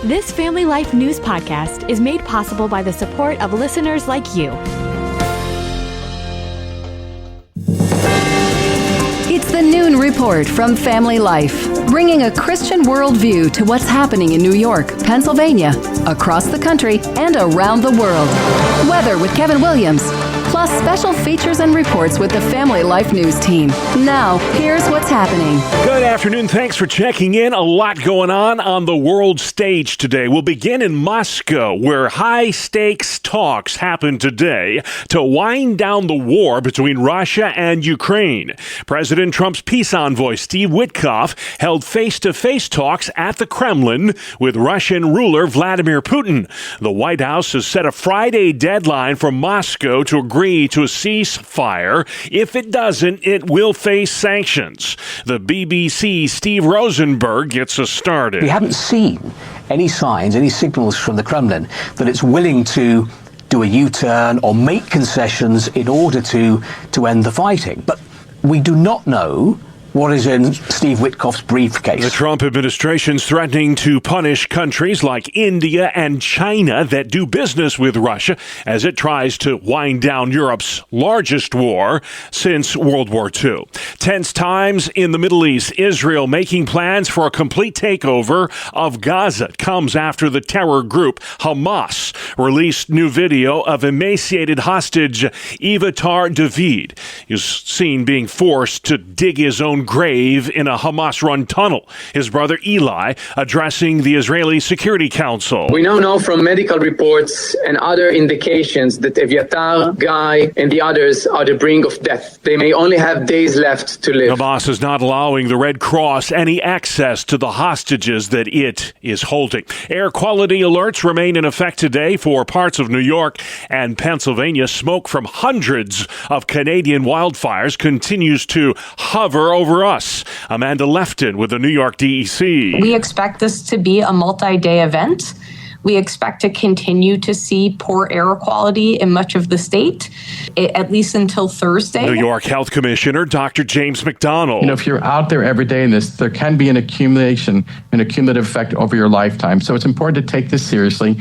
This Family Life News podcast is made possible by the support of listeners like you. It's the Noon Report from Family Life, bringing a Christian worldview to what's happening in New York, Pennsylvania, across the country, and around the world. Weather with Kevin Williams, plus special features and reports with the Family Life News team. Now, here's what's happening. Good afternoon. Thanks for checking in. A lot going on the world stage today. We'll begin in Moscow, where high-stakes talks happen today to wind down the war between Russia and Ukraine. President Trump's peace envoy, Steve Witkoff, held face-to-face talks at the Kremlin with Russian ruler Vladimir Putin. The White House has set a Friday deadline for Moscow to agree to a ceasefire. If it doesn't, it will face sanctions. The BBC's Steve Rosenberg gets us started. We haven't seen any signs, any signals from the Kremlin that it's willing to do a U-turn or make concessions in order to end the fighting. But we do not know what is in Steve Witkoff's briefcase. The Trump administration's threatening to punish countries like India and China that do business with Russia as it tries to wind down Europe's largest war since World War II. Tense times in the Middle East. Israel making plans for a complete takeover of Gaza. It comes after the terror group Hamas released new video of emaciated hostage Evitar David. He's seen being forced to dig his own grave in a Hamas-run tunnel. His brother Eli addressing the Israeli Security Council. We now know from medical reports and other indications that Eviatar, Guy, and the others are the brink of death. They may only have days left to live. Hamas is not allowing the Red Cross any access to the hostages that it is holding. Air quality alerts remain in effect today for parts of New York and Pennsylvania. Smoke from hundreds of Canadian wildfires continues to hover over us. Amanda Lefton with the New York DEC. We expect this to be a multi-day event. We expect to continue to see poor air quality in much of the state, at least until Thursday. New York Health Commissioner Dr. James McDonald. If you're out there every day in this, there can be an accumulative effect over your lifetime. So it's important to take this seriously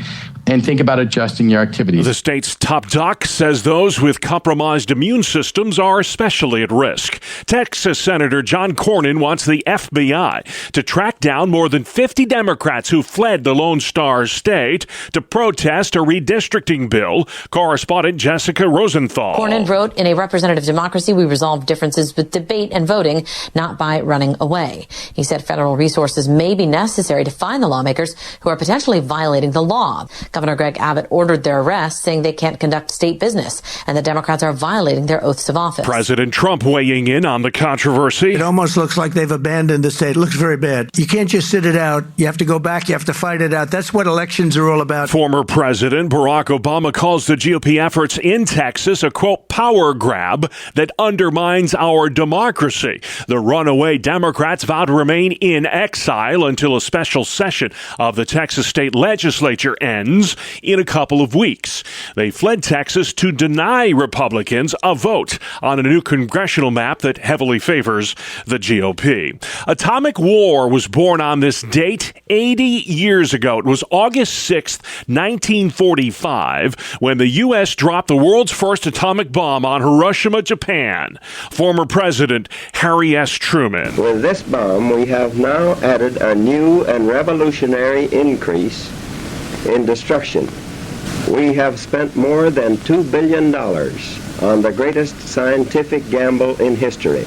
and think about adjusting your activities. The state's top doc says those with compromised immune systems are especially at risk. Texas Senator John Cornyn wants the FBI to track down more than 50 Democrats who fled the Lone Star State to protest a redistricting bill. Correspondent Jessica Rosenthal. Cornyn wrote, "In a representative democracy, we resolve differences with debate and voting, not by running away." He said federal resources may be necessary to find the lawmakers who are potentially violating the law. Governor Greg Abbott ordered their arrest, saying they can't conduct state business, and the Democrats are violating their oaths of office. President Trump weighing in on the controversy. It almost looks like they've abandoned the state. It looks very bad. You can't just sit it out. You have to go back. You have to fight it out. That's what elections are all about. Former President Barack Obama calls the GOP efforts in Texas a, quote, power grab that undermines our democracy. The runaway Democrats vow to remain in exile until a special session of the Texas state legislature ends in a couple of weeks. They fled Texas to deny Republicans a vote on a new congressional map that heavily favors the GOP. Atomic war was born on this date 80 years ago. It was August 6th, 1945, when the U.S. dropped the world's first atomic bomb on Hiroshima, Japan. Former President Harry S. Truman. With this bomb, we have now added a new and revolutionary increase in destruction. We have spent more than $2 billion on the greatest scientific gamble in history.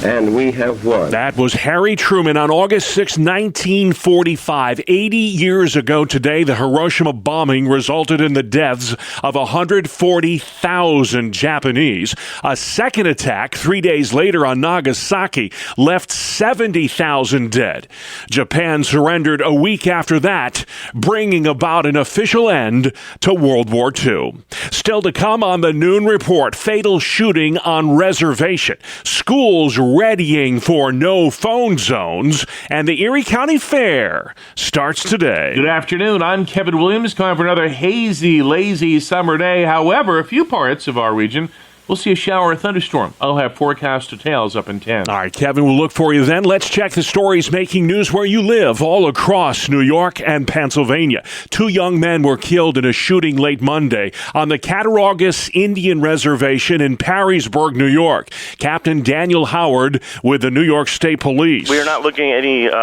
And we have won. That was Harry Truman on August 6, 1945. 80 years ago today, the Hiroshima bombing resulted in the deaths of 140,000 Japanese. A second attack 3 days later on Nagasaki left 70,000 dead. Japan surrendered a week after that, bringing about an official end to World War II. Still to come on the Noon Report, fatal shooting on reservation. Schools readying for no phone zones, and the Erie County Fair starts today. Good afternoon. I'm Kevin Williams, calling for another hazy, lazy summer day. However, a few parts of our region we'll see a shower or thunderstorm. I'll have forecast details up in 10. All right, Kevin, we'll look for you then. Let's check the stories making news where you live all across New York and Pennsylvania. 2 young men were killed in a shooting late Monday on the Cattaraugus Indian Reservation in Perrysburg, New York. Captain Daniel Howard with the New York State Police. We are not looking at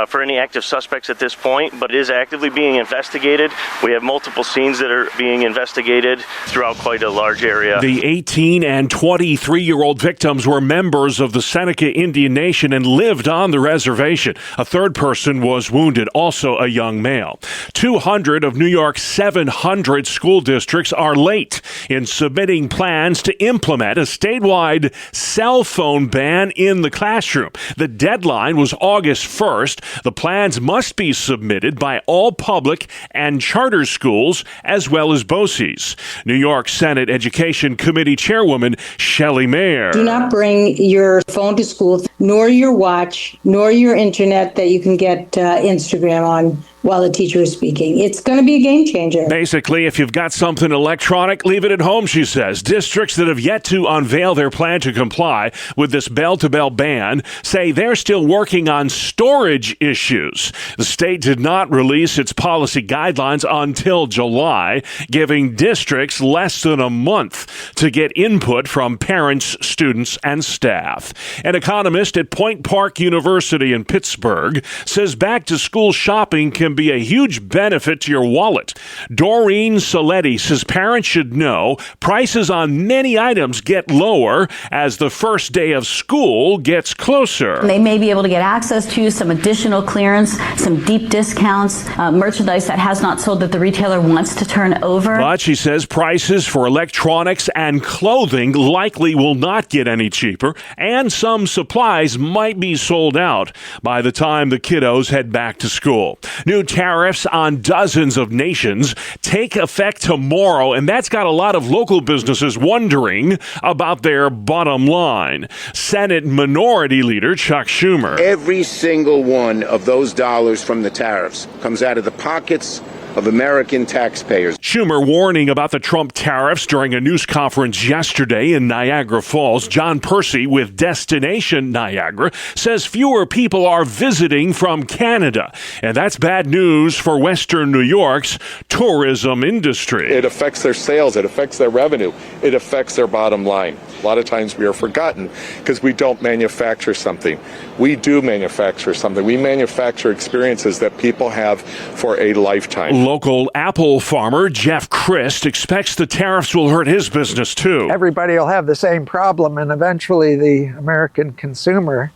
for any active suspects at this point, but it is actively being investigated. We have multiple scenes that are being investigated throughout quite a large area. The 18 and 23-year-old victims were members of the Seneca Indian Nation and lived on the reservation. A third person was wounded, also a young male. 200 of New York's 700 school districts are late in submitting plans to implement a statewide cell phone ban in the classroom. The deadline was August 1st. The plans must be submitted by all public and charter schools as well as BOCES. New York Senate Education Committee Chairwoman Shelley Mayer. Do not bring your phone to school, nor your watch, nor your internet that you can get Instagram on while the teacher is speaking. It's going to be a game changer. Basically, if you've got something electronic, leave it at home, she says. Districts that have yet to unveil their plan to comply with this bell-to-bell ban say they're still working on storage issues. The state did not release its policy guidelines until July, giving districts less than a month to get input from parents, students, and staff. An economist at Point Park University in Pittsburgh says back-to-school shopping can be a huge benefit to your wallet. Doreen Soletti says parents should know prices on many items get lower as the first day of school gets closer. They may be able to get access to some additional clearance, some deep discounts, merchandise that has not sold that the retailer wants to turn over. But she says prices for electronics and clothing likely will not get any cheaper, and some supplies might be sold out by the time the kiddos head back to school. New tariffs on dozens of nations take effect tomorrow, and that's got a lot of local businesses wondering about their bottom line. Senate Minority Leader Chuck Schumer. Every single one of those dollars from the tariffs comes out of the pockets of American taxpayers. Schumer warning about the Trump tariffs during a news conference yesterday in Niagara Falls. John Percy with Destination Niagara says fewer people are visiting from Canada. And that's bad news for Western New York's tourism industry. It affects their sales. It affects their revenue. It affects their bottom line. A lot of times we are forgotten because we don't manufacture something. We do manufacture something. We manufacture experiences that people have for a lifetime. Local apple farmer Jeff Christ expects the tariffs will hurt his business too. Everybody will have the same problem, and eventually the American consumer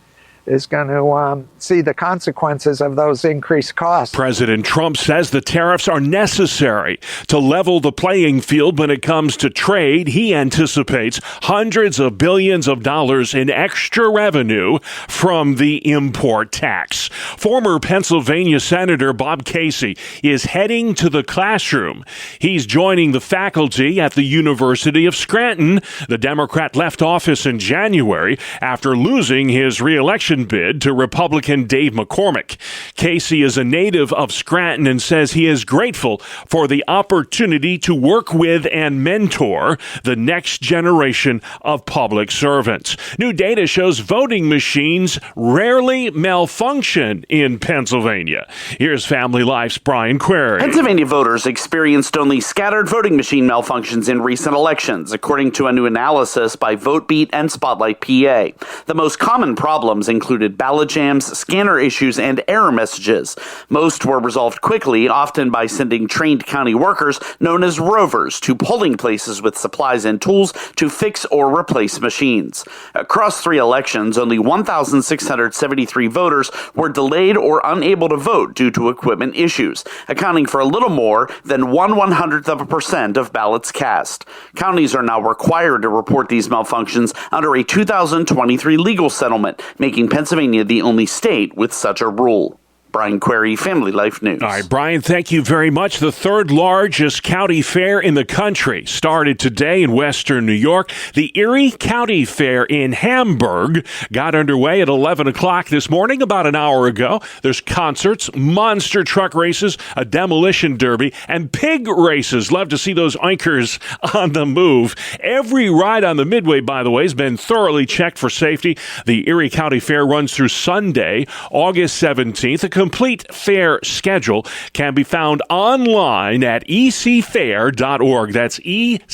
is going to see the consequences of those increased costs. President Trump says the tariffs are necessary to level the playing field when it comes to trade. He anticipates hundreds of billions of dollars in extra revenue from the import tax. Former Pennsylvania Senator Bob Casey is heading to the classroom. He's joining the faculty at the University of Scranton. The Democrat left office in January after losing his re-election bid to Republican Dave McCormick. Casey is a native of Scranton and says he is grateful for the opportunity to work with and mentor the next generation of public servants. New data shows voting machines rarely malfunction in Pennsylvania. Here's Family Life's Brian Query. Pennsylvania voters experienced only scattered voting machine malfunctions in recent elections, according to a new analysis by VoteBeat and Spotlight PA. The most common problems included ballot jams, scanner issues, and error messages. Most were resolved quickly, often by sending trained county workers, known as rovers, to polling places with supplies and tools to fix or replace machines. Across 3 elections, only 1,673 voters were delayed or unable to vote due to equipment issues, accounting for a little more than 1/100% of ballots cast. Counties are now required to report these malfunctions under a 2023 legal settlement, making Pennsylvania the only state with such a rule. Brian Query, Family Life News. All right, Brian, thank you very much. The third largest county fair in the country started today in Western New York. The Erie County Fair in Hamburg got underway at 11 o'clock this morning, about an hour ago. There's concerts, monster truck races, a demolition derby, and pig races. Love to see those oinkers on the move. Every ride on the Midway, by the way, has been thoroughly checked for safety. The Erie County Fair runs through Sunday, August 17th. A complete fair schedule can be found online at ecfair.org. That's ecfair.org.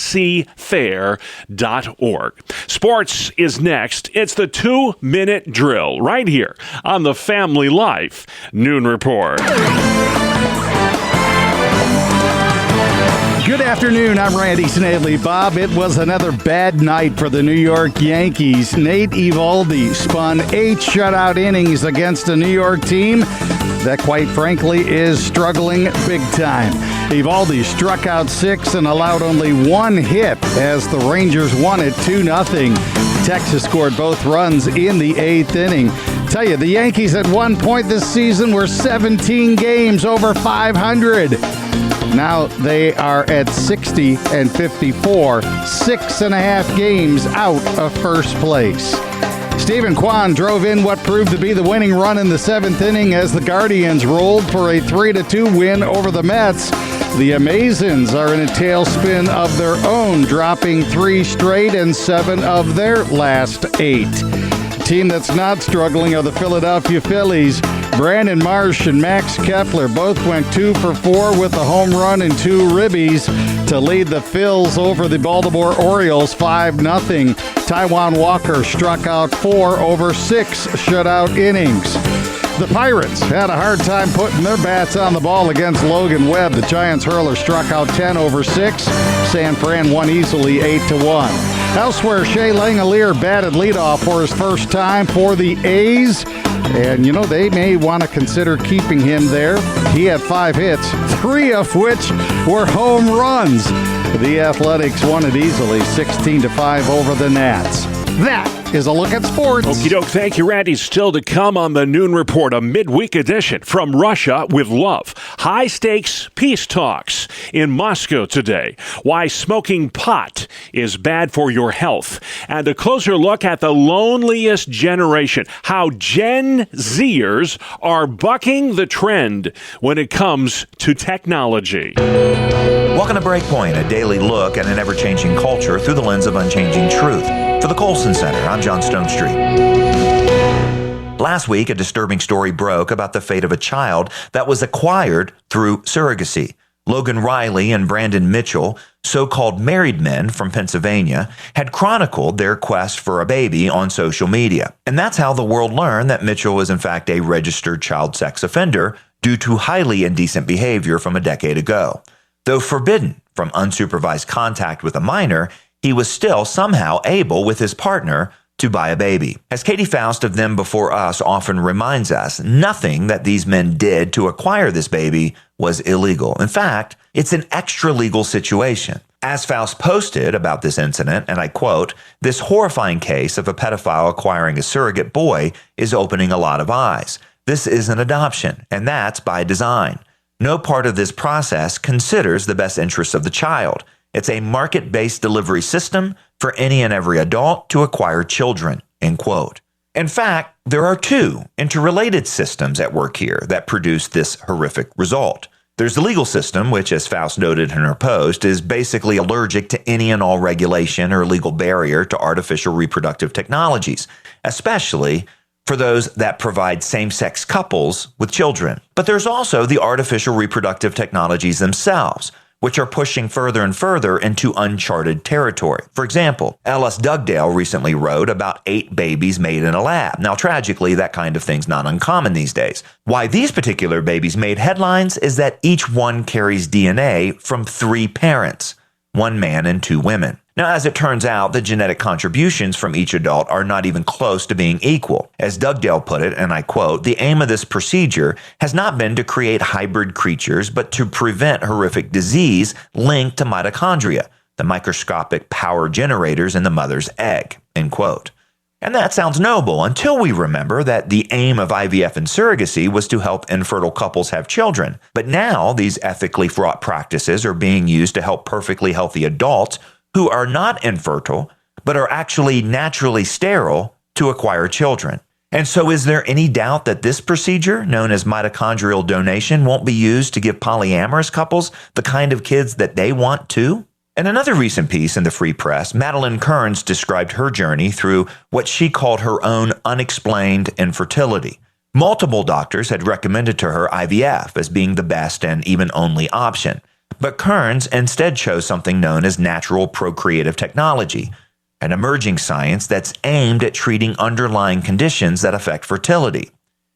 Sports is next. It's the 2-minute drill right here on the Family Life Noon Report. Good afternoon, I'm Randy Snavely. Bob, it was another bad night for the New York Yankees. Nate Eovaldi spun 8 shutout innings against a New York team that, quite frankly, is struggling big time. Eovaldi struck out 6 and allowed only 1 hit as the Rangers won it 2-0. Texas scored both runs in the 8th inning. Tell you, the Yankees at one point this season were 17 games over 500. Now they are at 60-54, 6.5 games out of first place. Stephen Kwan drove in what proved to be the winning run in the 7th inning as the Guardians rolled for a 3-2 win over the Mets. The Amazons are in a tailspin of their own, dropping 3 straight and 7 of their last 8. The team that's not struggling are the Philadelphia Phillies. Brandon Marsh and Max Kepler both went 2 for 4 with a home run and 2 ribbies to lead the Phils over the Baltimore Orioles 5-0. Taijuan Walker struck out 4 over 6 shutout innings. The Pirates had a hard time putting their bats on the ball against Logan Webb. The Giants hurler struck out 10 over 6. San Fran won easily 8-1. Elsewhere, Shea Langelier batted leadoff for his first time for the A's. And, you know, they may want to consider keeping him there. He had 5 hits, 3 of which were home runs. The Athletics won it easily, 16-5 over the Nats. That is a look at sports. Okie doke. Thank you, Randy. Still to come on the Noon Report, a midweek edition from Russia with love. High stakes peace talks in Moscow today. Why smoking pot is bad for your health. And a closer look at the loneliest generation. How Gen Zers are bucking the trend when it comes to technology. Welcome to Breakpoint, a daily look at an ever-changing culture through the lens of unchanging truth. For the Colson Center, I'm John Stone Street. Last week, a disturbing story broke about the fate of a child that was acquired through surrogacy. Logan Riley and Brandon Mitchell, so-called married men from Pennsylvania, had chronicled their quest for a baby on social media. And that's how the world learned that Mitchell was in fact a registered child sex offender due to highly indecent behavior from a decade ago. Though forbidden from unsupervised contact with a minor, he was still somehow able with his partner to buy a baby. As Katie Faust of Them Before Us often reminds us, nothing that these men did to acquire this baby was illegal. In fact, it's an extra-legal situation. As Faust posted about this incident, and I quote, "This horrifying case of a pedophile acquiring a surrogate boy is opening a lot of eyes. This is an adoption, and that's by design. No part of this process considers the best interests of the child. It's a market-based delivery system for any and every adult to acquire children," end quote. In fact, there are 2 interrelated systems at work here that produce this horrific result. There's the legal system, which, as Faust noted in her post, is basically allergic to any and all regulation or legal barrier to artificial reproductive technologies, especially for those that provide same-sex couples with children. But there's also the artificial reproductive technologies themselves, which are pushing further and further into uncharted territory. For example, Ellis Dugdale recently wrote about 8 babies made in a lab. Now, tragically, that kind of thing's not uncommon these days. Why these particular babies made headlines is that each one carries DNA from 3 parents, 1 man and 2 women. Now, as it turns out, the genetic contributions from each adult are not even close to being equal. As Dugdale put it, and I quote, "The aim of this procedure has not been to create hybrid creatures, but to prevent horrific disease linked to mitochondria, the microscopic power generators in the mother's egg," end quote. And that sounds noble until we remember that the aim of IVF and surrogacy was to help infertile couples have children. But now these ethically fraught practices are being used to help perfectly healthy adults who are not infertile, but are actually naturally sterile to acquire children. And so is there any doubt that this procedure, known as mitochondrial donation, won't be used to give polyamorous couples the kind of kids that they want too? In another recent piece in the Free Press, Madeleine Kearns described her journey through what she called her own unexplained infertility. Multiple doctors had recommended to her IVF as being the best and even only option. But Kearns instead chose something known as natural procreative technology, an emerging science that's aimed at treating underlying conditions that affect fertility.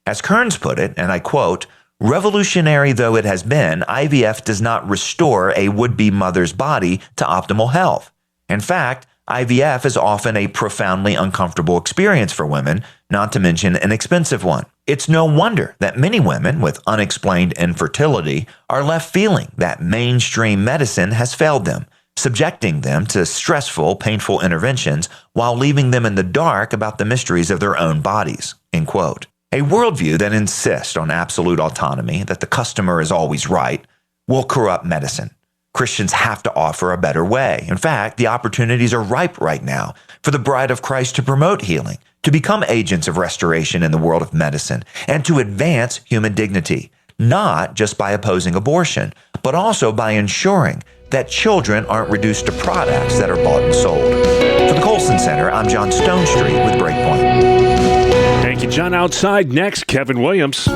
As Kearns put it, and I quote, "Revolutionary though it has been, IVF does not restore a would-be mother's body to optimal health. In fact, IVF is often a profoundly uncomfortable experience for women, not to mention an expensive one. It's no wonder that many women with unexplained infertility are left feeling that mainstream medicine has failed them, subjecting them to stressful, painful interventions while leaving them in the dark about the mysteries of their own bodies." End quote. A worldview that insists on absolute autonomy, that the customer is always right, will corrupt medicine. Christians have to offer a better way. In fact, the opportunities are ripe right now for the bride of Christ to promote healing, to become agents of restoration in the world of medicine, and to advance human dignity, not just by opposing abortion, but also by ensuring that children aren't reduced to products that are bought and sold. For the Colson Center, I'm John Stonestreet with Breakpoint. Thank you, John. Outside next, Kevin Williams.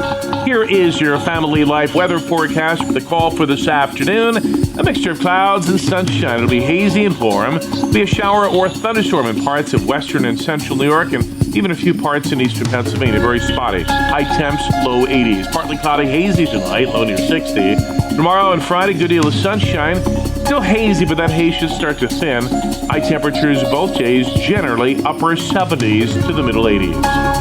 Here is your family life weather forecast for the call for this afternoon. A mixture of clouds and sunshine. It'll be hazy and warm. It'll be a shower or thunderstorm in parts of western and central New York and even a few parts in eastern Pennsylvania. Very spotty. High temps, low 80s. Partly cloudy, hazy tonight, low near 60. Tomorrow and Friday, good deal of sunshine. Still hazy, but that haze should start to thin. High temperatures both days, generally upper 70s to the middle 80s.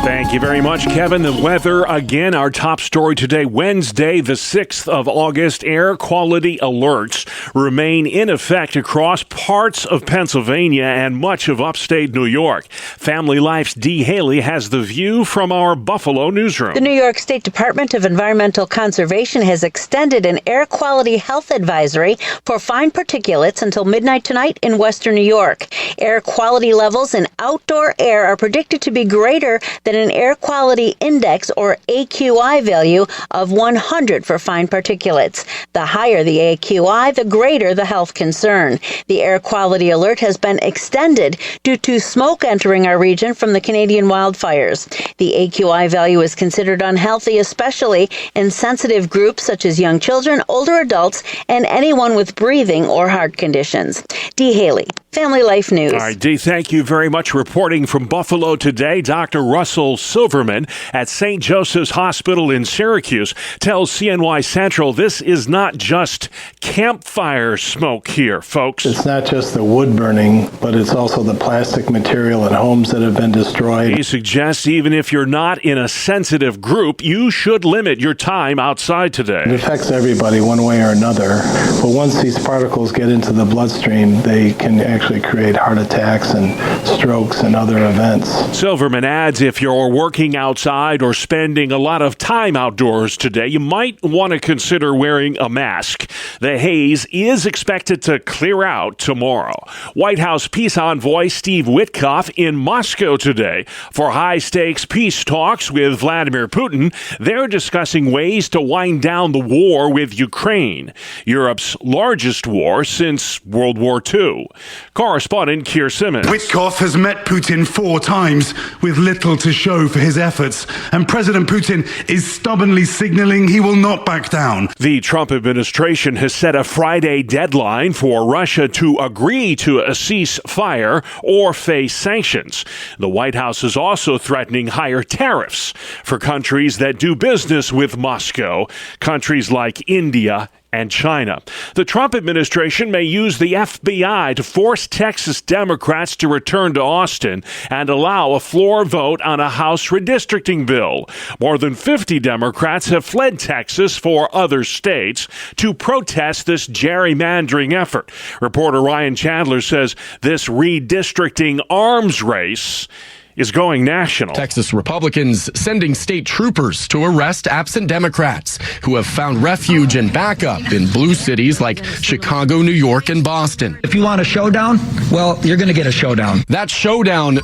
Thank you very much, Kevin. The weather, again, our top story today, Wednesday, the 6th of August. Air quality alerts remain in effect across parts of Pennsylvania and much of upstate New York. Family Life's Dee Haley has the view from our Buffalo newsroom. The New York State Department of Environmental Conservation has extended an air quality health advisory for fine particulates until midnight tonight in western New York. Air quality levels in outdoor air are predicted to be greater than an air quality index or AQI value of 100 for fine particulates. The higher the AQI, the greater the health concern. The air quality alert has been extended due to smoke entering our region from the Canadian wildfires. The AQI value is considered unhealthy, especially in sensitive groups such as young children, older adults, and anyone with breathing or heart conditions. Dee Haley, Family Life News. All right, Dee, thank you very much. Reporting from Buffalo today, Dr. Russell Silverman at St. Joseph's Hospital in Syracuse tells CNY Central this is not just campfire smoke here, folks. It's not just the wood burning, but it's also the plastic material in homes that have been destroyed. He suggests even if you're not in a sensitive group, you should limit your time outside today. It affects everybody one way or another, but once these particles get into the bloodstream, they can actually create heart attacks and strokes and other events. Silverman adds if you're working outside or spending a lot of time outdoors today, you might want to consider wearing a mask. The haze is expected to clear out tomorrow. White House peace envoy Steve Witkoff in Moscow today for high-stakes peace talks with Vladimir Putin. They're discussing ways to wind down the war with Ukraine, Europe's largest war since World War II. Correspondent Keir Simmons. Witkoff has met Putin 4 times with little to show for his efforts, and President Putin is stubbornly signaling he will not back down. The Trump administration has set a Friday deadline for Russia to agree to a ceasefire or face sanctions. The White House is also threatening higher tariffs for countries that do business with Moscow, countries like India and China. The Trump administration may use the FBI to force Texas Democrats to return to Austin and allow a floor vote on a House redistricting bill. More than 50 Democrats have fled Texas for other states to protest this gerrymandering effort. Reporter Ryan Chandler says this redistricting arms race is going national. Texas Republicans sending state troopers to arrest absent Democrats who have found refuge and backup in blue cities like Chicago, New York, and Boston. If you want a showdown, well, you're going to get a showdown. That showdown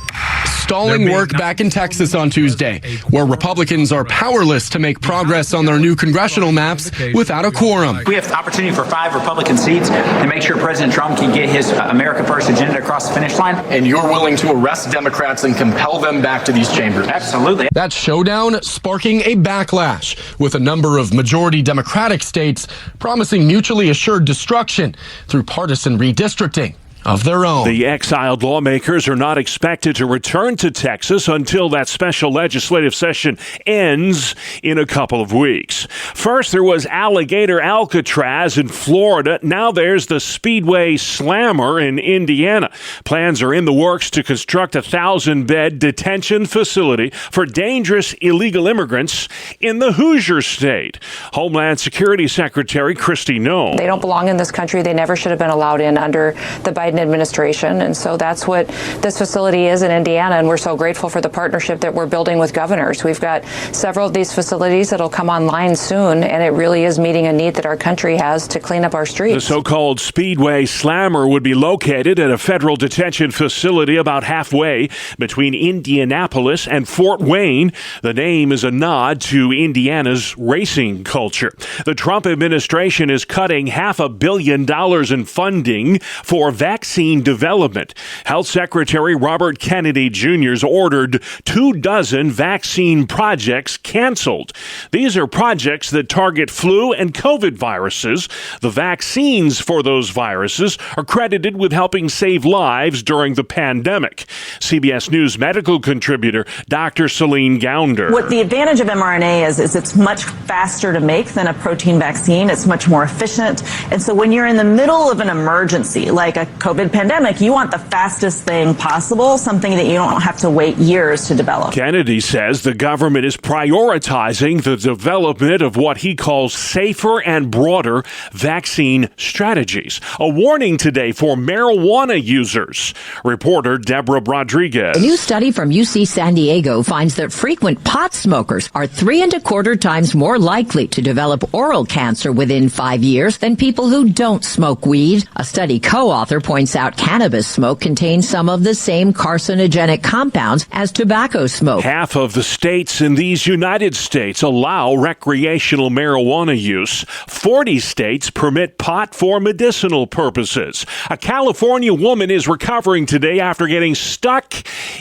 stalling work back in Texas on Tuesday, where Republicans are powerless to make progress on their new congressional maps without a quorum. We have the opportunity for 5 Republican seats to make sure President Trump can get his America First agenda across the finish line. And you're willing to arrest Democrats and compel them back to these chambers? Absolutely. That showdown sparking a backlash, with a number of majority Democratic states promising mutually assured destruction through partisan redistricting of their own. The exiled lawmakers are not expected to return to Texas until that special legislative session ends in a couple of weeks. First, there was Alligator Alcatraz in Florida. Now there's the Speedway Slammer in Indiana. Plans are in the works to construct a 1,000-bed detention facility for dangerous illegal immigrants in the Hoosier State. Homeland Security Secretary Kristi Noem. They don't belong in this country. They never should have been allowed in under the Biden administration. And so that's what this facility is in Indiana. And we're so grateful for the partnership that we're building with governors. We've got several of these facilities that'll come online soon. And it really is meeting a need that our country has to clean up our streets. The so-called Speedway Slammer would be located at a federal detention facility about halfway between Indianapolis and Fort Wayne. The name is a nod to Indiana's racing culture. The Trump administration is cutting $500 million in funding for vaccine development. Health Secretary Robert Kennedy Jr.'s ordered 24 vaccine projects canceled. These are projects that target flu and COVID viruses. The vaccines for those viruses are credited with helping save lives during the pandemic. CBS News medical contributor Dr. Celine Gounder. What the advantage of mRNA is it's much faster to make than a protein vaccine. It's much more efficient. And so when you're in the middle of an emergency, like a COVID pandemic, you want the fastest thing possible, something that you don't have to wait years to develop. Kennedy says the government is prioritizing the development of what he calls safer and broader vaccine strategies. A warning today for marijuana users. Reporter Deborah Rodriguez. A new study from UC San Diego finds that frequent pot smokers are 3.25 times more likely to develop oral cancer within 5 years than people who don't smoke weed. A study co-author points out cannabis smoke contains some of the same carcinogenic compounds as tobacco smoke. Half of the states in these United States allow recreational marijuana use. 40 states permit pot for medicinal purposes. A California woman is recovering today after getting stuck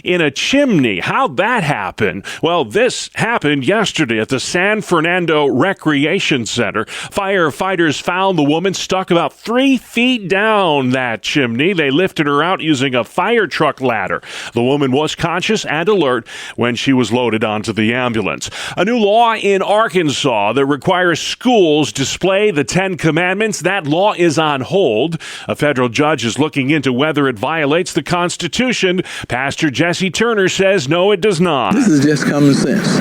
in a chimney. How'd that happen? Well, this happened yesterday at the San Fernando Recreation Center. Firefighters found the woman stuck about 3 feet down that chimney. They lifted her out using a fire truck ladder. The woman was conscious and alert when she was loaded onto the ambulance. A new law in Arkansas that requires schools display the 10 Commandments. That law is on hold. A federal judge is looking into whether it violates the Constitution. Pastor Jesse Turner says no, it does not. This is just common sense.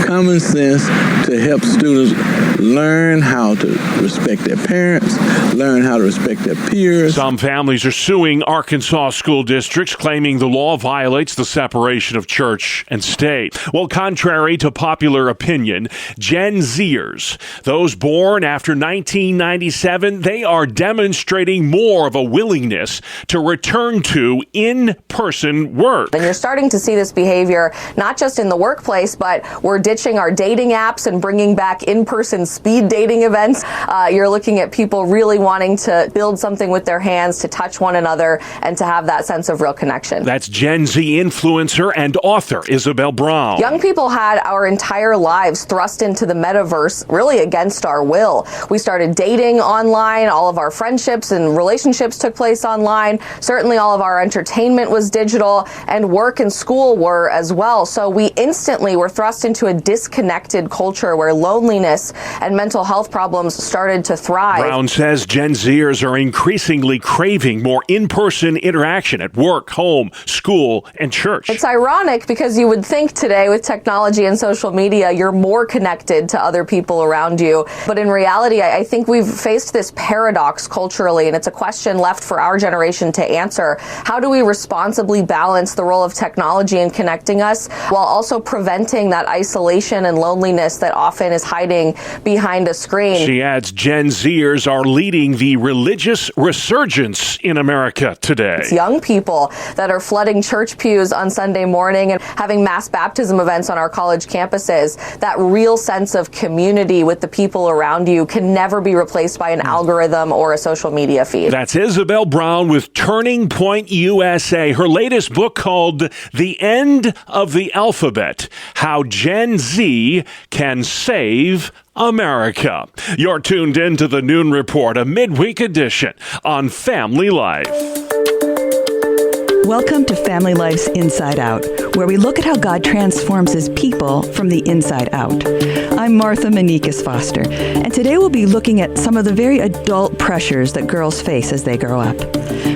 Common sense to help students learn how to respect their parents, learn how to respect their peers. Some families are suing Arkansas school districts, claiming the law violates the separation of church and state. Well, contrary to popular opinion, Gen Zers, those born after 1997, they are demonstrating more of a willingness to return to in-person work. And you're starting to see this behavior not just in the workplace, but we're ditching our dating apps and bringing back in-person speed dating events. You're looking at people really wanting to build something with their hands, to touch one another, and to have that sense of real connection. That's Gen Z influencer and author Isabel Brown. Young people had our entire lives thrust into the metaverse really against our will. We started dating online. All of our friendships and relationships took place online. Certainly all of our entertainment was digital, and work and school were as well. So we instantly were thrust into a disconnected culture where loneliness and mental health problems started to thrive. Brown says Gen Zers are increasingly craving encouraging more in-person interaction at work, home, school, and church. It's ironic because you would think today with technology and social media, you're more connected to other people around you. But in reality, I think we've faced this paradox culturally, and it's a question left for our generation to answer. How do we responsibly balance the role of technology in connecting us while also preventing that isolation and loneliness that often is hiding behind a screen? She adds Gen Zers are leading the religious resurgence in America today. It's young people that are flooding church pews on Sunday morning and having mass baptism events on our college campuses. That real sense of community with the people around you can never be replaced by an algorithm or a social media feed. That's Isabel Brown with Turning Point USA. Her latest book called The End of the Alphabet: How Gen Z Can Save America. You're tuned in to the Noon Report, a midweek edition on Family Life. Welcome to Family Life's Inside Out, where we look at how God transforms his people from the inside out. I'm Martha Manikas Foster, and today we'll be looking at some of the very adult pressures that girls face as they grow up.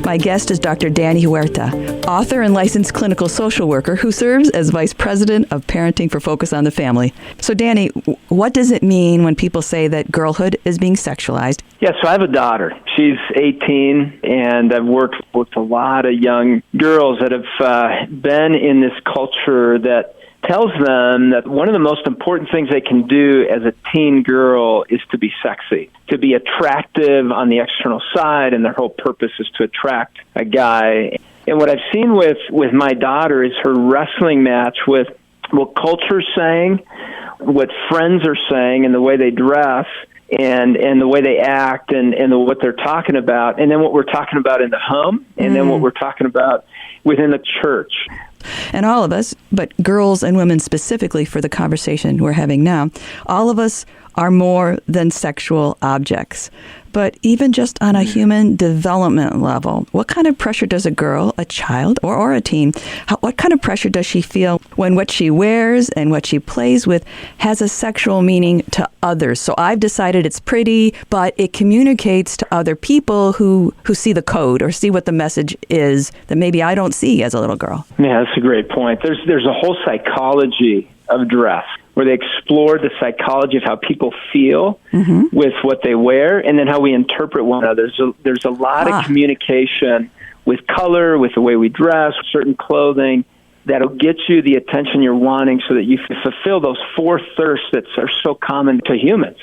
My guest is Dr. Danny Huerta, author and licensed clinical social worker who serves as Vice President of Parenting for Focus on the Family. So Danny, what does it mean when people say that girlhood is being sexualized? Yeah, so I have a daughter. She's 18, and I've worked with a lot of young girls that have been in this culture that tells them that one of the most important things they can do as a teen girl is to be sexy, to be attractive on the external side, and their whole purpose is to attract a guy. And what I've seen with my daughter is her wrestling match with what culture's saying, what friends are saying, and the way they dress, and the way they act, and what they're talking about, and then what we're talking about in the home, and then what we're talking about within the church. And all of us, but girls and women specifically for the conversation we're having now, all of us are more than sexual objects. But even just on a human development level, what kind of pressure does a girl, a child, or a teen, what kind of pressure does she feel when what she wears and what she plays with has a sexual meaning to others? So I've decided it's pretty, but it communicates to other people who see the code or see what the message is that maybe I don't see as a little girl. Yeah, that's a great point. There's a whole psychology of dress, where they explore the psychology of how people feel with what they wear, and then how we interpret one another. There's a lot of communication with color, with the way we dress, certain clothing, that'll get you the attention you're wanting so that you fulfill those four thirsts that are so common to humans.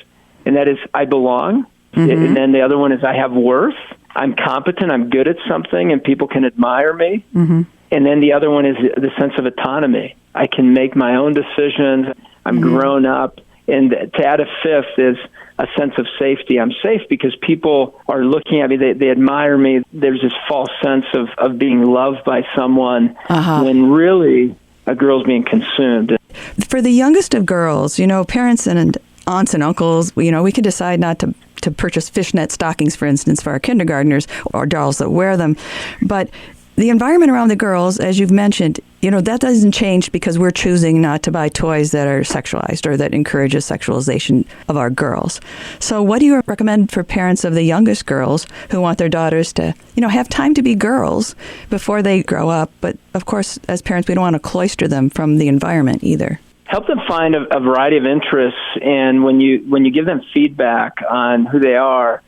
And that is, I belong, and then the other one is, I have worth, I'm competent, I'm good at something, and people can admire me. And then the other one is the sense of autonomy. I can make my own decisions. I'm grown up. And to add a fifth is a sense of safety. I'm safe because people are looking at me. They admire me. There's this false sense of being loved by someone when really a girl's being consumed. For the youngest of girls, parents and aunts and uncles, we can decide not to purchase fishnet stockings, for instance, for our kindergartners or dolls that wear them. But the environment around the girls, as you've mentioned, that doesn't change because we're choosing not to buy toys that are sexualized or that encourages sexualization of our girls. So what do you recommend for parents of the youngest girls who want their daughters to, have time to be girls before they grow up? But of course, as parents, we don't want to cloister them from the environment either. Help them find a variety of interests, and when you give them feedback on who they are,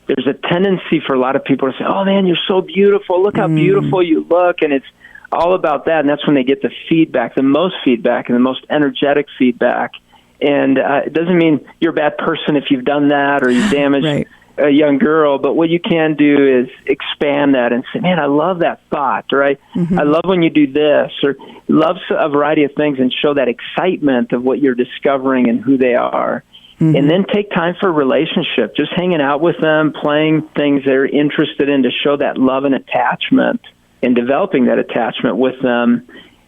there's a tendency for a lot of people to say, "Oh man, you're so beautiful. Look how beautiful you look." And it's all about that. And that's when they get the feedback, the most feedback and the most energetic feedback. And it doesn't mean you're a bad person if you've done that or you've damaged a young girl. But what you can do is expand that and say, "Man, I love that thought," right? "I love when you do this," or love a variety of things, and show that excitement of what you're discovering and who they are. And then take time for a relationship, just hanging out with them, playing things they're interested in to show that love and attachment, and developing that attachment with them.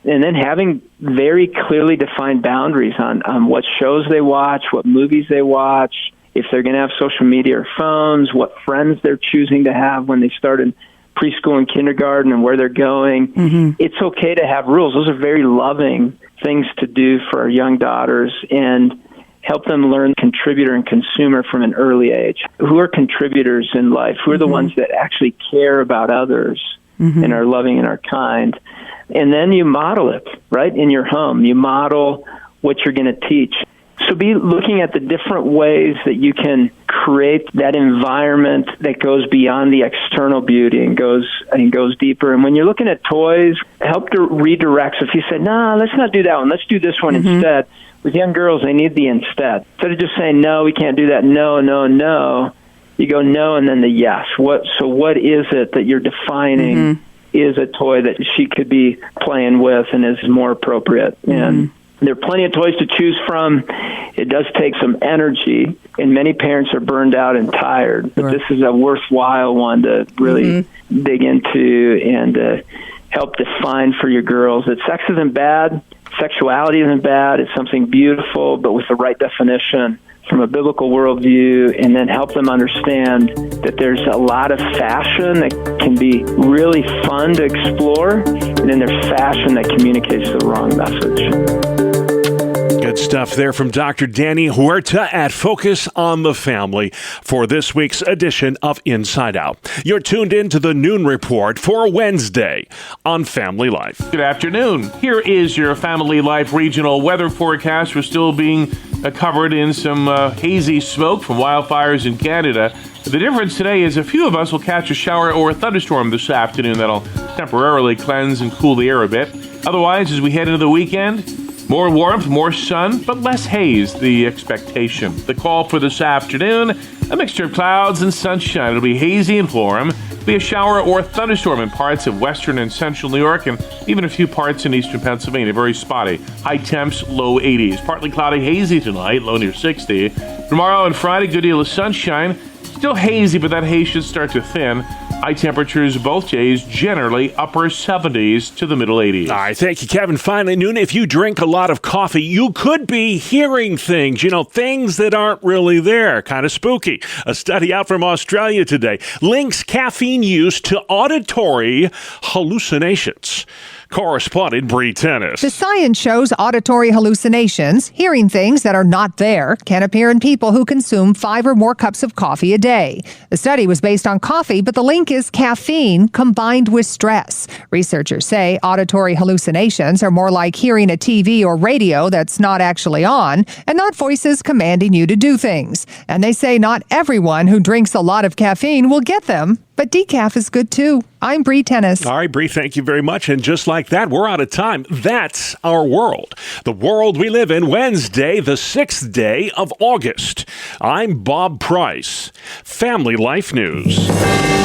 And then having very clearly defined boundaries on what shows they watch, what movies they watch, if they're going to have social media or phones, what friends they're choosing to have when they start in preschool and kindergarten, and where they're going. It's okay to have rules. Those are very loving things to do for our young daughters. And help them learn contributor and consumer from an early age. Who are contributors in life? Who are the ones that actually care about others and are loving and are kind? And then you model it, right, in your home. You model what you're going to teach. So be looking at the different ways that you can create that environment that goes beyond the external beauty and goes deeper. And when you're looking at toys, help to redirect. So if you say, "No, let's not do that one. Let's do this one instead." With young girls, they need the instead. Instead of just saying, "No, we can't do that. No, no, no." You go no and then the yes. So what is it that you're defining is a toy that she could be playing with and is more appropriate? And there are plenty of toys to choose from. It does take some energy, and many parents are burned out and tired. But this is a worthwhile one to really dig into and help define for your girls that sex isn't bad, sexuality isn't bad. It's something beautiful, but with the right definition from a biblical worldview, and then help them understand that there's a lot of fashion that can be really fun to explore, and then there's fashion that communicates the wrong message. Good stuff there from Dr. Danny Huerta at Focus on the Family for this week's edition of Inside Out. You're tuned in to the Noon Report for Wednesday on Family Life. Good afternoon. Here is your Family Life regional weather forecast. We're still being covered in some hazy smoke from wildfires in Canada. The difference today is a few of us will catch a shower or a thunderstorm this afternoon that'll temporarily cleanse and cool the air a bit. Otherwise, as we head into the weekend, more warmth, more sun, but less haze, the expectation. The call for this afternoon, a mixture of clouds and sunshine. It'll be hazy in Florham. Be a shower or thunderstorm in parts of western and central New York, and even a few parts in eastern Pennsylvania. Very spotty. High temps, low 80s. Partly cloudy, hazy tonight, low near 60. Tomorrow and Friday, good deal of sunshine. Still hazy, but that haze should start to thin. High temperatures both days, generally upper 70s to the middle 80s. All right, thank you, Kevin. Finally, Noon, if you drink a lot of coffee, you could be hearing things, things that aren't really there. Kind of spooky. A study out from Australia today links caffeine use to auditory hallucinations. Correspondent Bree Tennis. The science shows auditory hallucinations, hearing things that are not there, can appear in people who consume 5 or more cups of coffee a day. The study was based on coffee, but the link is caffeine combined with stress. Researchers say auditory hallucinations are more like hearing a TV or radio that's not actually on, and not voices commanding you to do things. And they say not everyone who drinks a lot of caffeine will get them. But decaf is good, too. I'm Bree Tennis. All right, Bree, thank you very much. And just like that, we're out of time. That's our world. The world we live in, Wednesday, the 6th day of August. I'm Bob Price. Family Life News.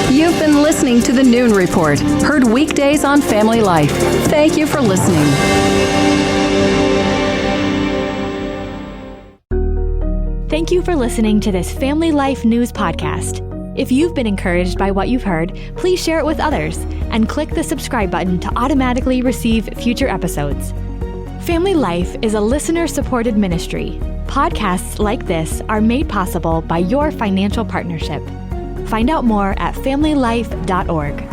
You've been listening to the Noon Report, heard weekdays on Family Life. Thank you for listening. Thank you for listening to this Family Life News podcast. If you've been encouraged by what you've heard, please share it with others and click the subscribe button to automatically receive future episodes. Family Life is a listener-supported ministry. Podcasts like this are made possible by your financial partnership. Find out more at familylife.org.